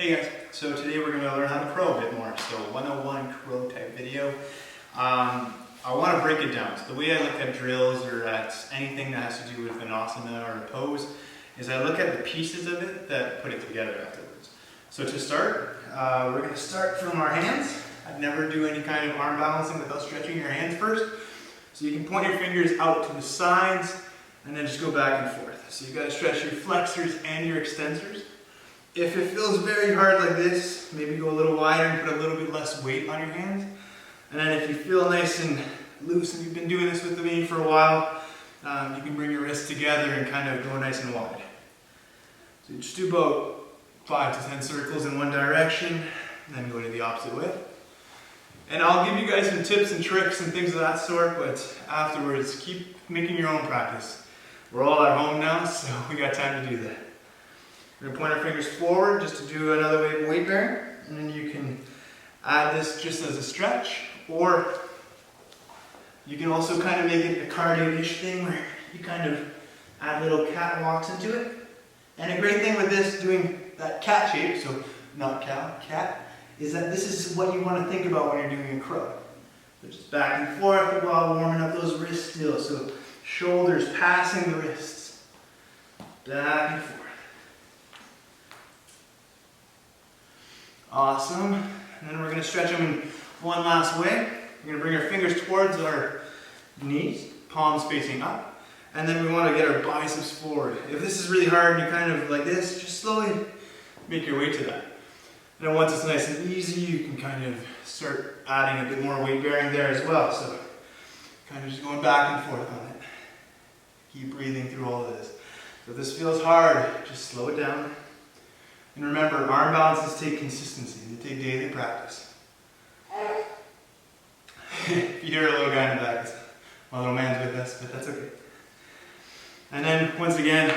Hey guys, so today we're going to learn how to crow a bit more. So 101 crow type video. I want to break it down. So the way I look at drills or at anything that has to do with an asana or a pose is I look at the pieces of it that put it together afterwards. So to start, we're going to start from our hands. I'd never do any kind of arm balancing without stretching your hands first. So you can point your fingers out to the sides and then just go back and forth. So you've got to stretch your flexors and your extensors. If it feels very hard like this, maybe go a little wider and put a little bit less weight on your hands. And then if you feel nice and loose and you've been doing this with me for a while, you can bring your wrists together and kind of go nice and wide. So you just do about 5 to 10 circles in one direction, and then go to the opposite way. And I'll give you guys some tips and tricks and things of that sort, but afterwards, keep making your own practice. We're all at home now, so we got time to do that. We're going to point our fingers forward just to do another weight bearing, and then you can add this just as a stretch, or you can also kind of make it a cardio-ish thing where you kind of add little cat walks into it. And a great thing with this, doing that cat shape, so not cow, cat, is that this is what you want to think about when you're doing a crow. So just back and forth while warming up those wrists still. So shoulders passing the wrists, back and forth. Awesome. And then we're going to stretch them in one last way. We're going to bring our fingers towards our knees, palms facing up. And then we want to get our biceps forward. If this is really hard and you're kind of like this, just slowly make your way to that. And then once it's nice and easy, you can kind of start adding a bit more weight bearing there as well. So kind of just going back and forth on it. Keep breathing through all of this. So if this feels hard, just slow it down. And remember, arm balances take consistency. They take daily practice. If you hear a little guy in the back, my little man's with us, but that's okay. And then, once again,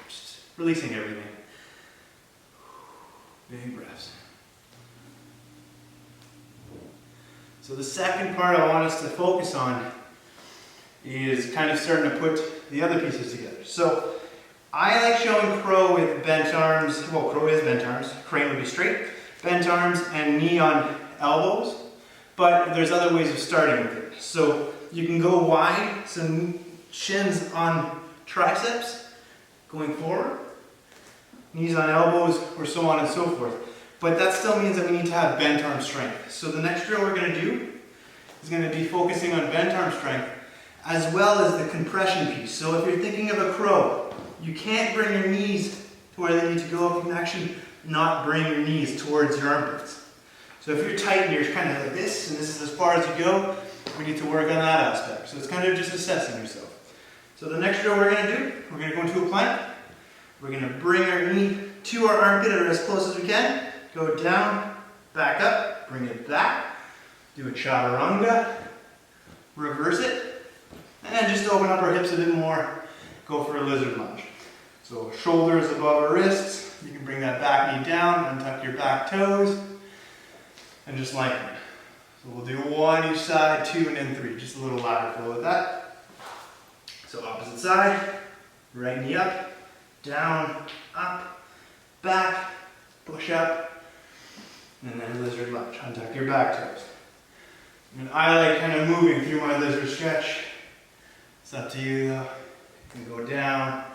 just releasing everything. Big breaths. So the second part I want us to focus on is kind of starting to put the other pieces together. So I like showing crow with bent arms. Well, crow is bent arms. Crane would be straight. Bent arms and knee on elbows. But there's other ways of starting with it. So you can go wide, so shins on triceps, going forward. Knees on elbows, or so on and so forth. But that still means that we need to have bent arm strength. So the next drill we're going to do is going to be focusing on bent arm strength as well as the compression piece. So if you're thinking of a crow, you can't bring your knees to where they need to go. You can actually not bring your knees towards your armpits. So if you're tight and you're kind of like this, and this is as far as you go, we need to work on that aspect. So it's kind of just assessing yourself. So the next drill we're going to do, we're going to go into a plank. We're going to bring our knee to our armpit or as close as we can. Go down, back up, bring it back. Do a chaturanga. Reverse it. And then just open up our hips a bit more. Go for a lizard lunge. So shoulders above our wrists. You can bring that back knee down, untuck your back toes, and just lengthen. So we'll do 1 each side, 2, and then 3. Just a little ladder flow with that. So opposite side, right knee up, down, up, back, push up, and then lizard lunge. Untuck your back toes. And I like kind of moving through my lizard stretch. It's up to you though. You can go down.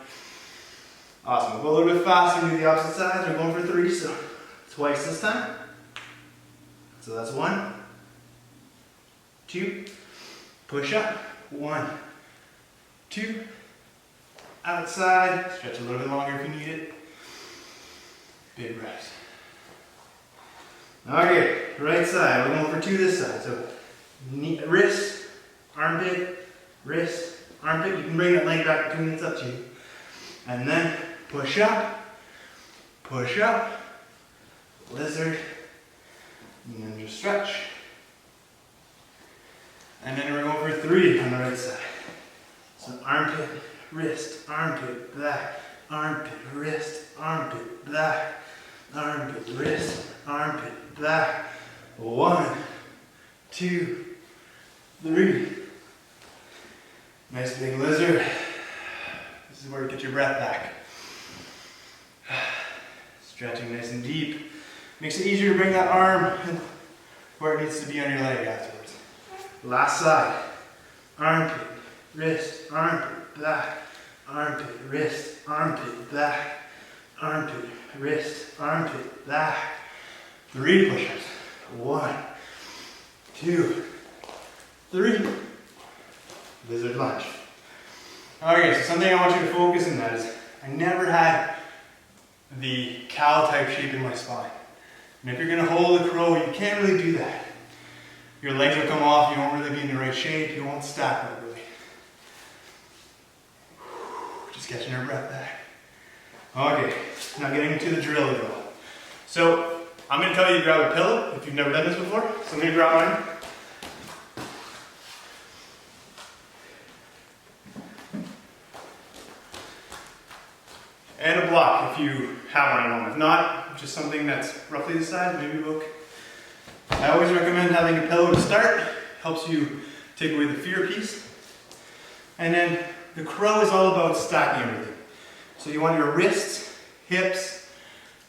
Awesome. We'll go a little bit faster and do the opposite sides. We're going for 3, so twice this time. So that's 1, 2, push up, 1, 2, outside, stretch a little bit longer if you need it. Big breaths. Okay, right side, we're going for 2 this side. So knee, wrist, armpit, wrist, armpit. You can bring that leg back between, it's up to you. And then push up, lizard, and then just stretch. And then we're going for 3 on the right side. So armpit, wrist, armpit, back, armpit, wrist, armpit, back, armpit, wrist, armpit, back. 1, 2, 3. Nice big lizard. This is where you get your breath back. Stretching nice and deep. Makes it easier to bring that arm where it needs to be on your leg afterwards. Last side. Armpit, wrist, armpit, back, armpit, wrist, armpit, back, armpit, wrist, armpit, back. 3 push-ups. 1, 2, 3. Lizard lunge. Okay, so something I want you to focus on that is I never had the cow type shape in my spine. And if you're going to hold a crow, you can't really do that. Your legs will come off, you won't really be in the right shape, you won't stack properly. Just catching our breath back. Okay, now getting into the drill though. So I'm going to tell you to grab a pillow if you've never done this before. So I'm going to grab mine. And a block if you have one at home. If not, just something that's roughly the size, maybe a book. I always recommend having a pillow to start. Helps you take away the fear piece. And then the crow is all about stacking everything. So you want your wrists, hips,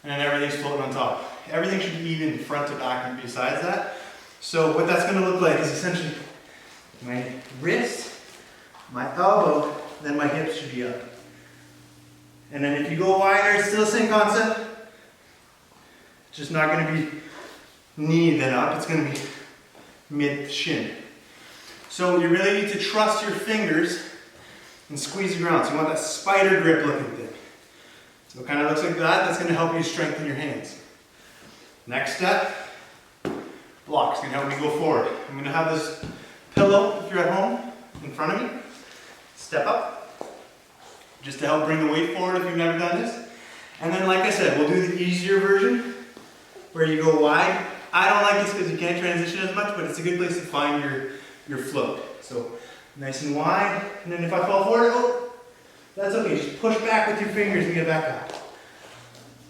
and then everything's floating on top. Everything should be even front to back and besides that. So what that's going to look like is essentially my wrist, my elbow, then my hips should be up. And then if you go wider, it's still the same concept. It's just not going to be knee then up, it's going to be mid-shin. So you really need to trust your fingers and squeeze the ground. So you want that spider grip looking thing. So it kind of looks like that. That's going to help you strengthen your hands. Next step, blocks. Going to help me go forward. I'm going to have this pillow, if you're at home, in front of me. Step up. Just to help bring the weight forward if you've never done this. And then, like I said, we'll do the easier version where you go wide. I don't like this because you can't transition as much, but it's a good place to find your float. So nice and wide. And then if I fall forward, oh, that's okay. Just push back with your fingers and get back up.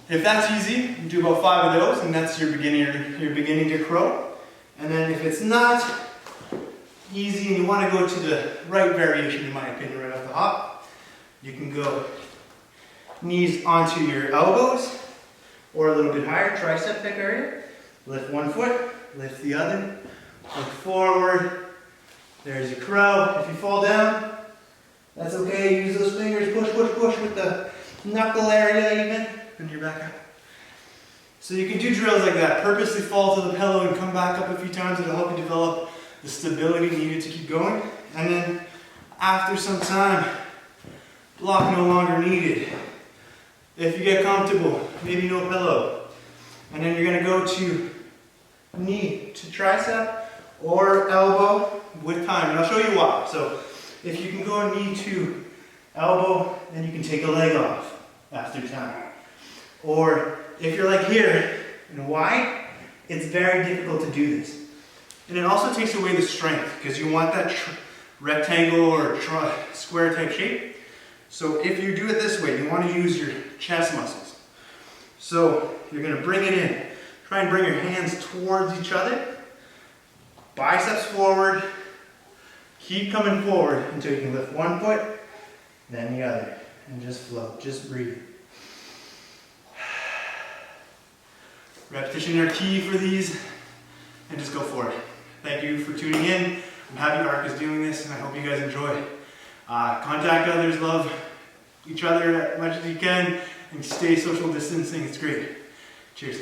If that's easy, you do about 5 of those, and that's your beginning to crow. And then if it's not easy and you want to go to the right variation, in my opinion, right off the hop, you can go knees onto your elbows or a little bit higher, tricep pick area. Lift one foot, lift the other, look forward. There's your crow. If you fall down, that's okay. Use those fingers, push, push, push with the knuckle area even, and you're back up. So you can do drills like that. Purposely fall to the pillow and come back up a few times. It'll help you develop the stability needed to keep going. And then after some time, block no longer needed. If you get comfortable, maybe no pillow. And then you're going to go to knee to tricep or elbow with time. And I'll show you why. So if you can go knee to elbow, then you can take a leg off after time. Or if you're like here and wide, it's very difficult to do this. And it also takes away the strength because you want that rectangle or square type shape. So if you do it this way, you want to use your chest muscles. So you're going to bring it in. Try and bring your hands towards each other. Biceps forward. Keep coming forward until you can lift one foot, then the other. And just float. Just breathe. Repetition are key for these. And just go for it. Thank you for tuning in. I'm happy ARC is doing this, and I hope you guys enjoy. Contact others, love each other as much as you can, and stay social distancing. It's great. Cheers.